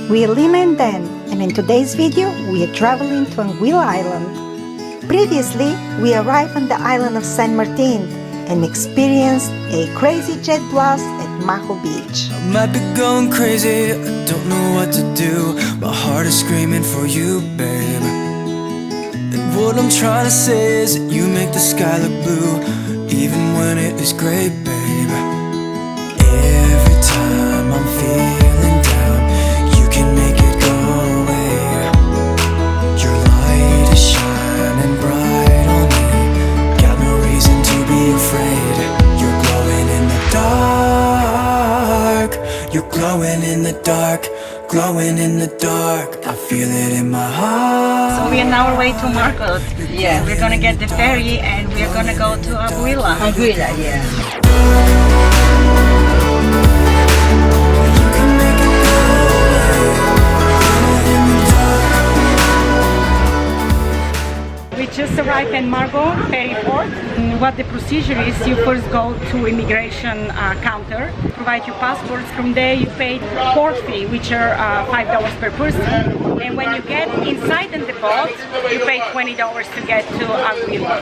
We're Lina and Dan, and in today's video, we are traveling to Anguilla Island. Previously, we arrived on the island of St. Martin and experienced a crazy jet blast at Maho Beach. I might be going crazy, I don't know what to do. My heart is screaming for you, babe. And what I'm trying to say is that you make the sky look blue, even when it is gray, babe. Every time I'm feeling down, you can make it go away. Your light is shining bright on me, got no reason to be afraid. You're glowing in the dark, you're glowing in the dark, glowing in the dark. I feel it in my heart. So we're on our way to MARIDOT. Yeah. We're gonna get the ferry and we're gonna go to Anguilla. Anguilla, yeah. We just arrived in MARIDOT ferry port. What the procedure is, you first go to immigration counter, provide your passports. From there you pay port fee, which are $5 per person. And when you get inside in the boat, you pay $20 to get to Anguilla.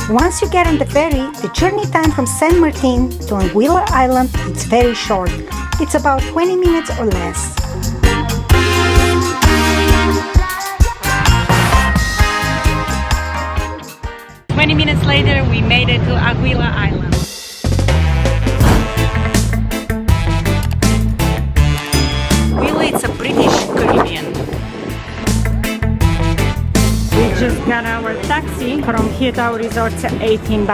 Once you get on the ferry, the journey time from St. Martin to Anguilla Island is very short. It's about 20 minutes or less. Minutes later, we made it to Anguilla Island. Really, it's a British Caribbean. We just got our taxi from here to our resort to $18.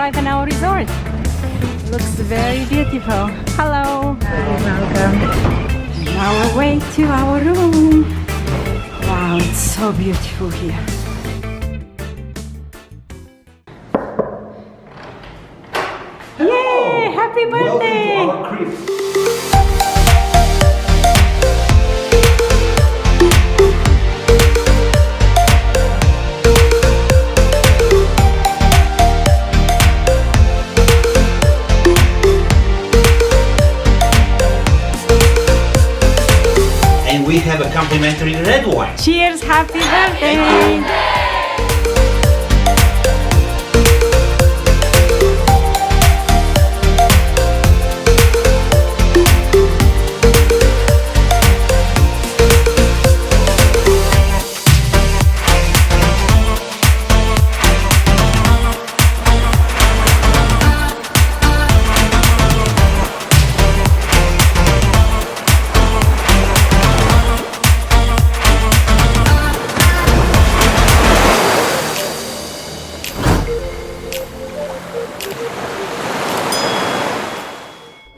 In our resort. Looks very beautiful. Hello. Welcome. On our way to our room. Wow, it's so beautiful here. Yay! Happy birthday! Welcome to our crib. We have a complimentary red wine. Cheers! Happy birthday!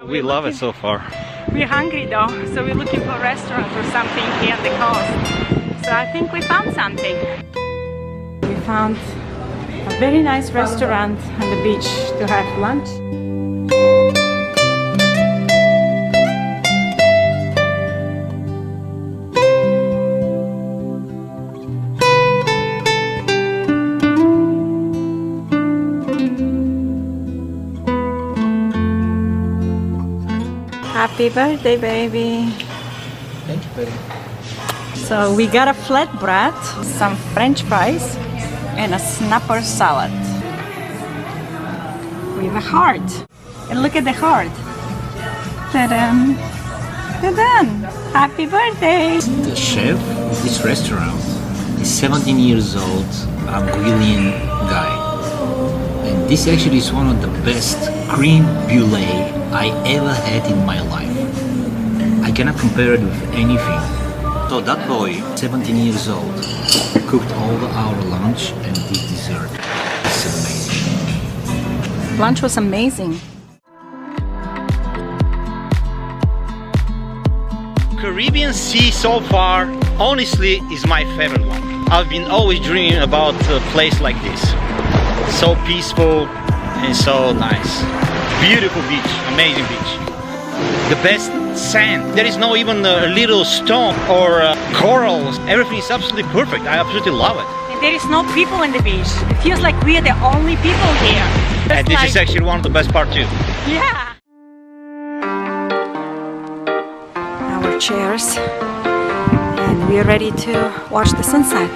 We love it so far. We're hungry though, so we're looking for a restaurant or something here on the coast. So I think we found something. We found a very nice restaurant on the beach to have lunch. Happy birthday, baby. Thank you, baby. So we got a flatbread, some French fries, and a snapper salad with a heart. And look at the heart. Ta-da! Ta-da! Happy birthday! The chef of this restaurant is 17 years old Anguillian guy. And this actually is one of the best cream brulee I ever had in my life. I cannot compare it with anything. So that boy, 17 years old, cooked all our lunch and this dessert. It's amazing. Lunch was amazing. Caribbean Sea so far, honestly, is my favorite one. I've been always dreaming about a place like this. So peaceful and so nice. Beautiful beach, amazing beach. The best sand. There is no even a little stone or corals. Everything is absolutely perfect. I absolutely love it. And there is no people on the beach. It feels like we are the only people here. And this is actually one of the best parts too. Yeah. Our chairs, and we are ready to watch the sunset.